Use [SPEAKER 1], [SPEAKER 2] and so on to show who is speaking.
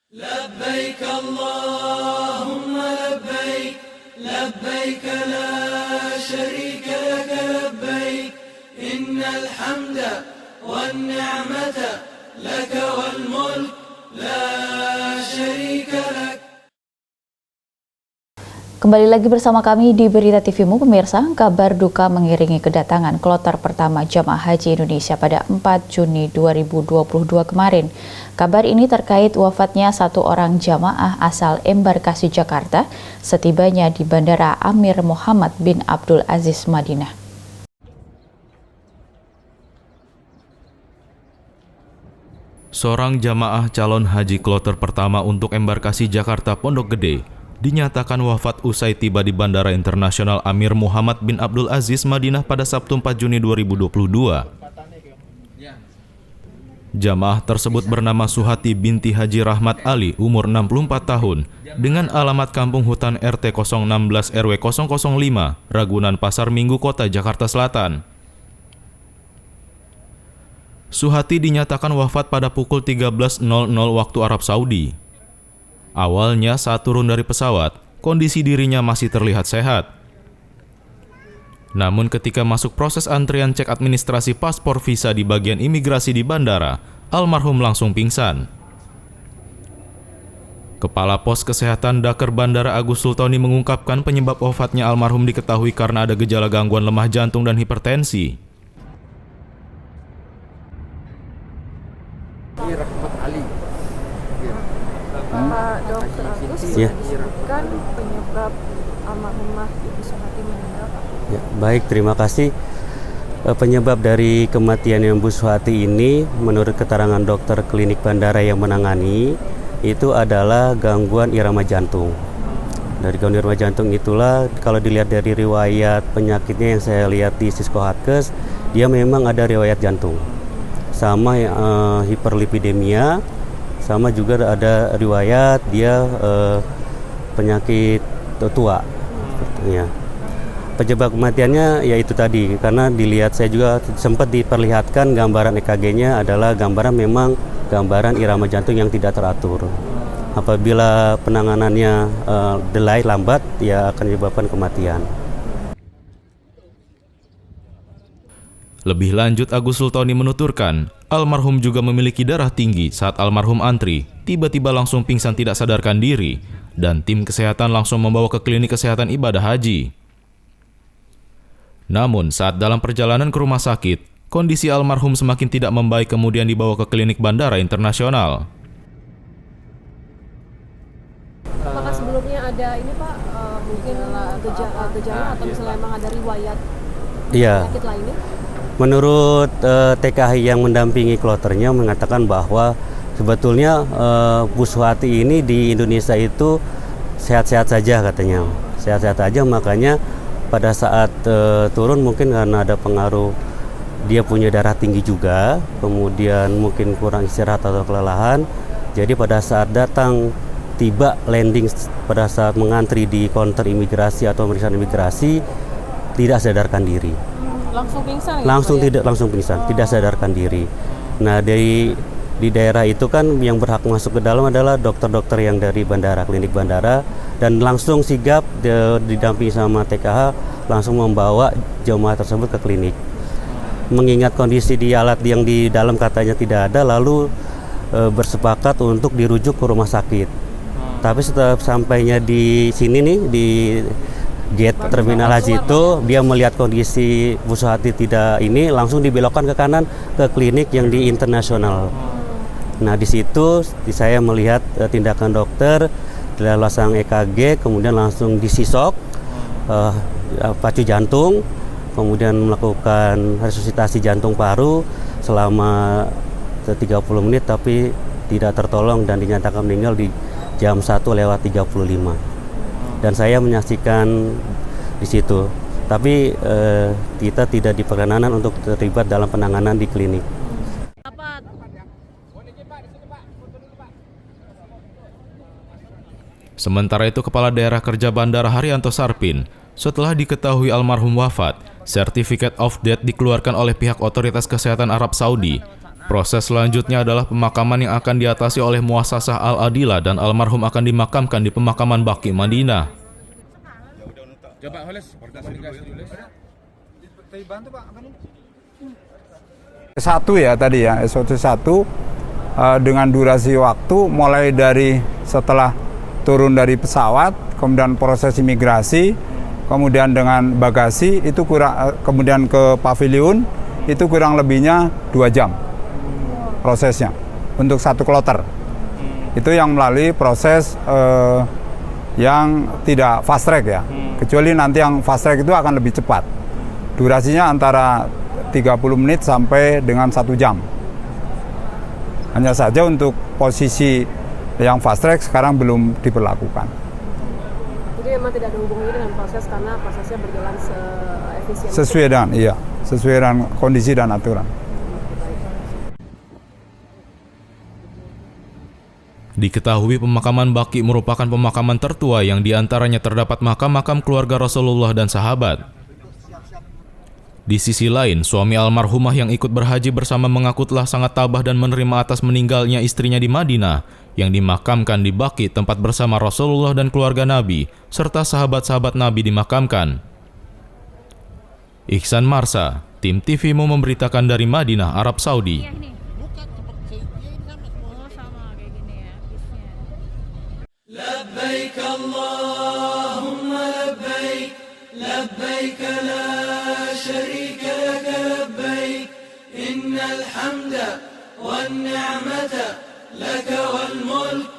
[SPEAKER 1] لبيك اللهم لبيك لبيك لا شريك لك لبيك إن الحمد والنعمة لك والملك لا شريك لك.
[SPEAKER 2] Kembali lagi bersama kami di Berita TV-mu, pemirsa. Kabar duka mengiringi kedatangan kloter pertama Jamaah Haji Indonesia pada 4 Juni 2022 kemarin. Kabar ini terkait wafatnya satu orang jamaah asal embarkasi Jakarta setibanya di Bandara Amir Muhammad bin Abdul Aziz Madinah.
[SPEAKER 3] Seorang jamaah calon haji kloter pertama untuk embarkasi Jakarta Pondok Gede dinyatakan wafat usai tiba di Bandara Internasional Amir Muhammad bin Abdul Aziz Madinah pada Sabtu 4 Juni 2022. Jamaah tersebut bernama Suhati binti Haji Rahmat Ali, umur 64 tahun, dengan alamat Kampung Hutan RT 016 RW 005, Ragunan Pasar Minggu Kota, Jakarta Selatan. Suhati dinyatakan wafat pada pukul 13.00 waktu Arab Saudi. Awalnya saat turun dari pesawat, kondisi dirinya masih terlihat sehat. Namun ketika masuk proses antrian cek administrasi paspor visa di bagian imigrasi di bandara, almarhum langsung pingsan. Kepala Pos Kesehatan Daker Bandara Agus Sultoni mengungkapkan penyebab wafatnya almarhum diketahui karena ada gejala gangguan lemah jantung dan hipertensi.
[SPEAKER 4] Rahmat Ali.
[SPEAKER 5] Pak Dokter Agus,
[SPEAKER 4] Ya.
[SPEAKER 5] disebutkan penyebab almarhumah Ibu Suhati meninggal, Pak.
[SPEAKER 4] Ya, baik, terima kasih. Penyebab dari kematian Ibu Suhati ini, menurut keterangan dokter klinik bandara yang menangani, itu adalah gangguan irama jantung. Dari gangguan irama jantung itulah, kalau dilihat dari riwayat penyakitnya yang saya lihat di Siskohatkes, dia memang ada riwayat jantung. Sama hiperlipidemia, sama juga ada riwayat dia penyakit tua. Ya. Penyebab kematiannya yaitu tadi, karena dilihat saya juga sempat diperlihatkan gambaran EKG-nya adalah gambaran memang gambaran irama jantung yang tidak teratur. Apabila penanganannya delay lambat, ya akan menyebabkan kematian.
[SPEAKER 3] Lebih lanjut, Agus Sultoni menuturkan, almarhum juga memiliki darah tinggi. Saat almarhum antri, tiba-tiba langsung pingsan tidak sadarkan diri, dan tim kesehatan langsung membawa ke klinik kesehatan ibadah haji. Namun, saat dalam perjalanan ke rumah sakit, kondisi almarhum semakin tidak membaik kemudian dibawa ke klinik Bandara Internasional.
[SPEAKER 5] Apakah sebelumnya ada ini, Pak, mungkin gejala atau misalnya memang ada riwayat penyakit lainnya?
[SPEAKER 4] Menurut TKI yang mendampingi kloternya mengatakan bahwa sebetulnya Bu Suhati ini di Indonesia itu sehat-sehat saja katanya. Sehat-sehat saja, makanya pada saat turun mungkin karena ada pengaruh dia punya darah tinggi juga, kemudian mungkin kurang istirahat atau kelelahan. Jadi pada saat datang tiba landing, pada saat mengantri di counter imigrasi atau pemeriksaan imigrasi, tidak sadarkan diri.
[SPEAKER 5] Langsung pingsan?
[SPEAKER 4] Langsung pingsan, tidak sadarkan diri. Nah, di daerah itu kan yang berhak masuk ke dalam adalah dokter-dokter yang dari bandara, klinik bandara, dan langsung sigap didampingi sama TKH langsung membawa jemaah tersebut ke klinik. Mengingat kondisi di alat yang di dalam katanya tidak ada, lalu bersepakat untuk dirujuk ke rumah sakit. Tapi setelah sampainya di sini nih, di gate terminal haji itu, dia melihat kondisi Bu Suhati tidak ini, langsung dibelokkan ke kanan ke klinik yang di internasional. Nah, di situ saya melihat tindakan dokter, pasang EKG, kemudian langsung disisok, pacu jantung, kemudian melakukan resusitasi jantung paru selama 30 menit, tapi tidak tertolong dan dinyatakan meninggal di jam 1:35. Dan saya menyaksikan di situ. Tapi kita tidak diperkenanan untuk terlibat dalam penanganan di klinik.
[SPEAKER 3] Sementara itu, Kepala Daerah Kerja Bandara Haryanto Sarpin, setelah diketahui almarhum wafat, Certificate of Death dikeluarkan oleh pihak otoritas kesehatan Arab Saudi Proses selanjutnya adalah pemakaman yang akan diatasi oleh Muassasah Al-Adila dan almarhum akan dimakamkan di pemakaman Baqi Madinah.
[SPEAKER 6] Satu ya tadi ya, SOT1 dengan durasi waktu mulai dari setelah turun dari pesawat, kemudian proses imigrasi, kemudian dengan bagasi itu kemudian ke pavilion itu kurang lebihnya 2 jam prosesnya untuk 1 kloter. Itu yang melalui proses yang tidak fast track ya, kecuali nanti yang fast track itu akan lebih cepat. Durasinya antara 30 menit sampai dengan 1 jam. Hanya saja untuk posisi yang fast track sekarang belum diberlakukan.
[SPEAKER 5] Jadi memang tidak ada hubungannya dengan proses karena prosesnya berjalan seefisien.
[SPEAKER 6] Sesuai dengan kondisi dan aturan.
[SPEAKER 3] Diketahui pemakaman Baqi merupakan pemakaman tertua yang diantaranya terdapat makam-makam keluarga Rasulullah dan sahabat. Di sisi lain, suami almarhumah yang ikut berhaji bersama mengaku telah sangat tabah dan menerima atas meninggalnya istrinya di Madinah, yang dimakamkan di Baqi tempat bersama Rasulullah dan keluarga Nabi, serta sahabat-sahabat Nabi dimakamkan. Ihsan Marsa, Tim TVMU memberitakan dari Madinah, Arab Saudi.
[SPEAKER 1] لبيك اللهم لبيك لبيك لا شريك لك لبيك إن الحمد والنعمة لك والملك